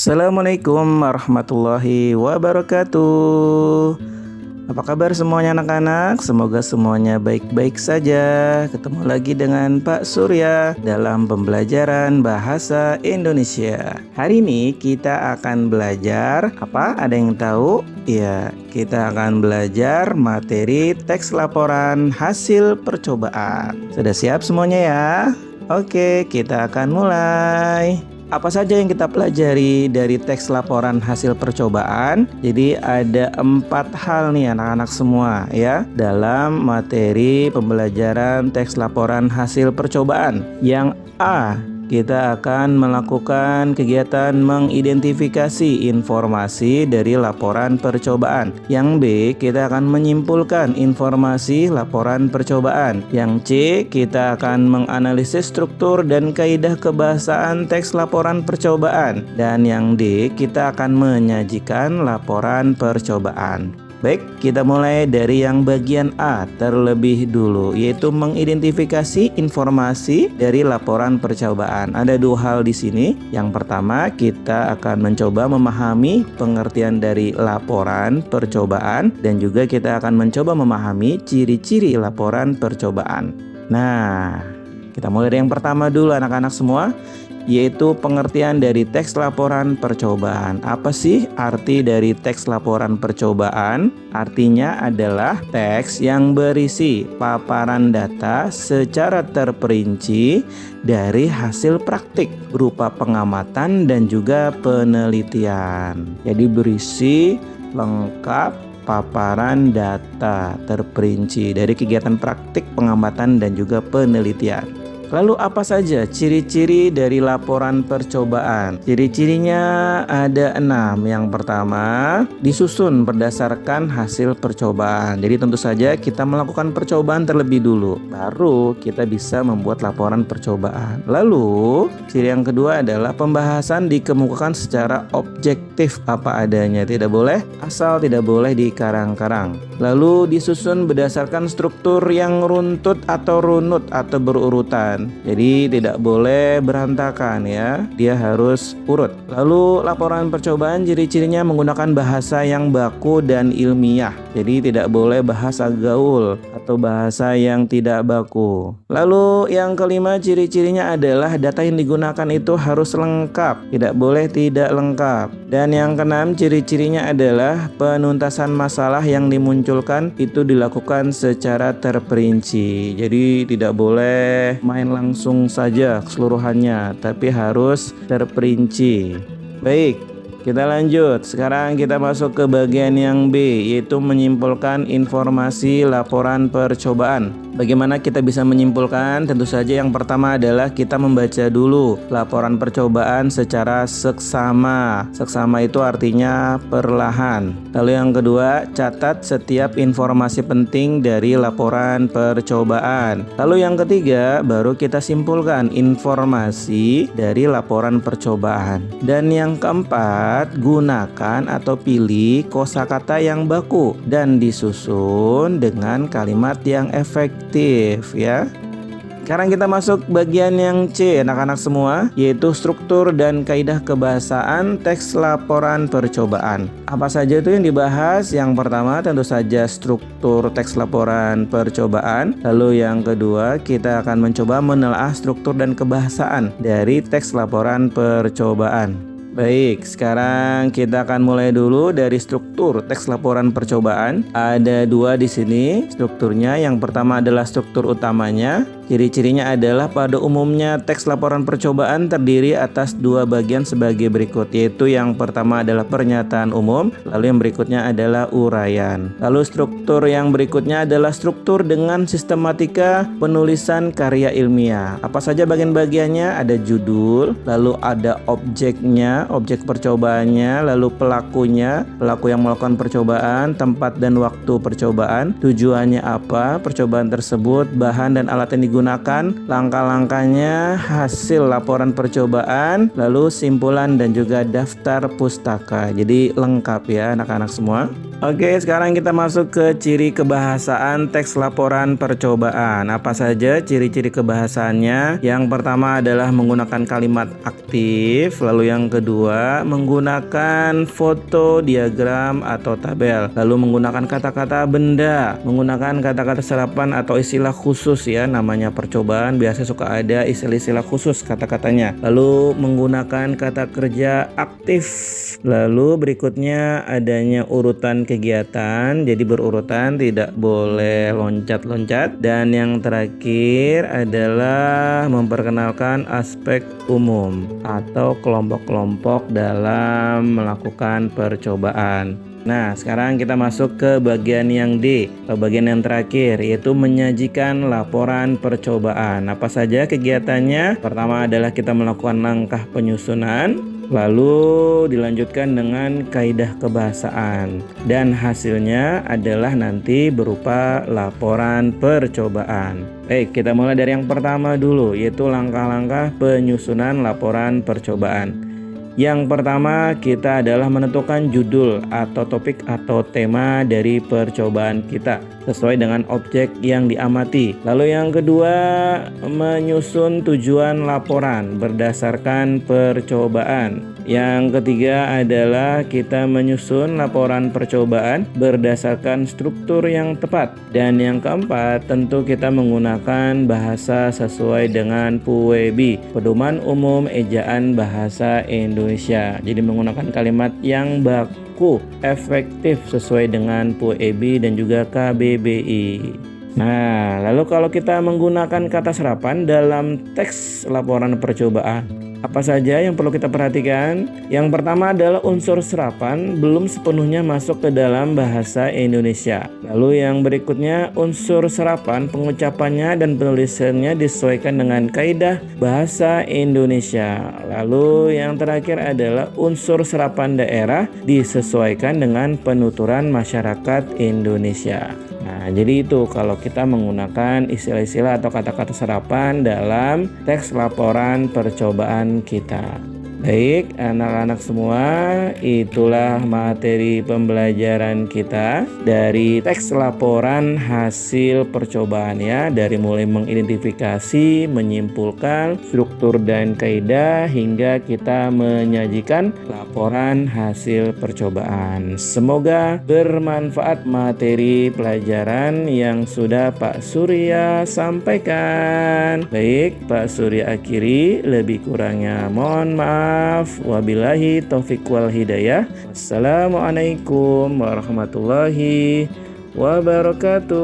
Assalamualaikum warahmatullahi wabarakatuh. Apa kabar semuanya anak-anak? Semoga semuanya baik-baik saja. Ketemu lagi dengan Pak Surya dalam pembelajaran bahasa Indonesia. Hari ini kita akan belajar apa? Ada yang tahu? Ya, kita akan belajar materi teks laporan hasil percobaan. Sudah siap semuanya ya? Oke, kita akan mulai. Apa saja yang kita pelajari dari teks laporan hasil percobaan? Jadi ada 4 hal nih anak-anak semua ya dalam materi pembelajaran teks laporan hasil percobaan. Yang A, kita akan melakukan kegiatan mengidentifikasi informasi dari laporan percobaan. Yang B, kita akan menyimpulkan informasi laporan percobaan. Yang C, kita akan menganalisis struktur dan kaidah kebahasaan teks laporan percobaan. Dan yang D, kita akan menyajikan laporan percobaan. Baik, kita mulai dari yang bagian A terlebih dulu, yaitu mengidentifikasi informasi dari laporan percobaan. Ada 2 hal di sini. Yang pertama, kita akan mencoba memahami pengertian dari laporan percobaan dan juga kita akan mencoba memahami ciri-ciri laporan percobaan. Nah, kita mulai dari yang pertama dulu anak-anak semua, yaitu pengertian dari teks laporan percobaan. Apa sih arti dari teks laporan percobaan? Artinya adalah teks yang berisi paparan data secara terperinci dari hasil praktik berupa pengamatan dan juga penelitian. Jadi berisi lengkap paparan data terperinci dari kegiatan praktik, pengamatan dan juga penelitian. Lalu apa saja ciri-ciri dari laporan percobaan? Ciri-cirinya ada 6. Yang pertama, disusun berdasarkan hasil percobaan. Jadi tentu saja kita melakukan percobaan terlebih dulu, baru kita bisa membuat laporan percobaan. Lalu ciri yang kedua adalah pembahasan dikemukakan secara objektif apa adanya. Tidak boleh asal, tidak boleh dikarang-karang. Lalu disusun berdasarkan struktur yang runtut atau runut atau berurutan. Jadi tidak boleh berantakan ya, dia harus urut. Lalu laporan percobaan ciri-cirinya menggunakan bahasa yang baku dan ilmiah. Jadi tidak boleh bahasa gaul atau bahasa yang tidak baku. Lalu yang kelima, ciri-cirinya adalah data yang digunakan itu harus lengkap, tidak boleh tidak lengkap. Dan yang keenam, ciri-cirinya adalah penuntasan masalah yang dimunculkan itu dilakukan secara terperinci. Jadi tidak boleh main langsung saja keseluruhannya, tapi harus terperinci. Baik, kita lanjut. Sekarang kita masuk ke bagian yang B, yaitu menyimpulkan informasi laporan percobaan. Bagaimana kita bisa menyimpulkan? Tentu saja yang pertama adalah kita membaca dulu laporan percobaan secara seksama. Seksama itu artinya perlahan. Lalu yang kedua, catat setiap informasi penting dari laporan percobaan. Lalu yang ketiga, baru kita simpulkan informasi dari laporan percobaan. Dan yang keempat, gunakan atau pilih kosakata yang baku dan disusun dengan kalimat yang efektif ya. Sekarang kita masuk bagian yang C anak-anak semua, yaitu struktur dan kaidah kebahasaan teks laporan percobaan. Apa saja itu yang dibahas? Yang pertama tentu saja struktur teks laporan percobaan. Lalu yang kedua, kita akan mencoba menelaah struktur dan kebahasaan dari teks laporan percobaan. Baik, sekarang kita akan mulai dulu dari struktur teks laporan percobaan. Ada 2 di sini strukturnya. Yang pertama adalah struktur utamanya. Ciri-cirinya adalah pada umumnya teks laporan percobaan terdiri atas 2 bagian sebagai berikut, yaitu yang pertama adalah pernyataan umum, lalu yang berikutnya adalah uraian. Lalu struktur yang berikutnya adalah struktur dengan sistematika penulisan karya ilmiah. Apa saja bagian-bagiannya? Ada judul, lalu ada objeknya, objek percobaannya, lalu pelakunya, pelaku yang melakukan percobaan, tempat dan waktu percobaan, tujuannya apa, percobaan tersebut, bahan dan alat yang digunakan, langkah-langkahnya, hasil laporan percobaan, lalu simpulan dan juga daftar pustaka. Jadi lengkap ya anak-anak semua. Oke, sekarang kita masuk ke ciri kebahasaan teks laporan percobaan. Apa saja ciri-ciri kebahasaannya? Yang pertama adalah menggunakan kalimat aktif, lalu yang kedua menggunakan foto, diagram, atau tabel, lalu menggunakan kata-kata benda, menggunakan kata-kata serapan atau istilah khusus ya, namanya percobaan biasa suka ada istilah-istilah khusus kata-katanya. Lalu menggunakan kata kerja aktif. Lalu berikutnya adanya urutan kegiatan, jadi berurutan, tidak boleh loncat-loncat. Dan yang terakhir adalah memperkenalkan aspek umum atau kelompok-kelompok dalam melakukan percobaan. Nah, sekarang kita masuk ke bagian yang D, atau bagian yang terakhir, yaitu menyajikan laporan percobaan. Apa saja kegiatannya? Pertama adalah kita melakukan langkah penyusunan, lalu dilanjutkan dengan kaidah kebahasaan, dan hasilnya adalah nanti berupa laporan percobaan. Baik, kita mulai dari yang pertama dulu, yaitu langkah-langkah penyusunan laporan percobaan. Yang pertama kita adalah menentukan judul atau topik atau tema dari percobaan kita sesuai dengan objek yang diamati. Lalu yang kedua, menyusun tujuan laporan berdasarkan percobaan. Yang ketiga adalah kita menyusun laporan percobaan berdasarkan struktur yang tepat. Dan yang keempat, tentu kita menggunakan bahasa sesuai dengan PUEB, Pedoman Umum Ejaan Bahasa Indonesia. Jadi menggunakan kalimat yang baku, efektif sesuai dengan PUEB dan juga KBBI. Nah, lalu kalau kita menggunakan kata serapan dalam teks laporan percobaan, apa saja yang perlu kita perhatikan? Yang pertama adalah unsur serapan belum sepenuhnya masuk ke dalam bahasa Indonesia. Lalu yang berikutnya, unsur serapan pengucapannya dan penulisannya disesuaikan dengan kaidah bahasa Indonesia. Lalu yang terakhir adalah unsur serapan daerah disesuaikan dengan penuturan masyarakat Indonesia. Nah, jadi itu kalau kita menggunakan istilah-istilah atau kata-kata serapan dalam teks laporan percobaan kita. Baik, anak-anak semua, itulah materi pembelajaran kita dari teks laporan hasil percobaan ya, dari mulai mengidentifikasi, menyimpulkan struktur dan kaidah hingga kita menyajikan laporan hasil percobaan. Semoga bermanfaat materi pelajaran yang sudah Pak Surya sampaikan. Baik, Pak Surya akhiri, lebih kurangnya mohon maaf. Wabillahi taufiq wal hidayah. Wassalamualaikum warahmatullahi wabarakatuh.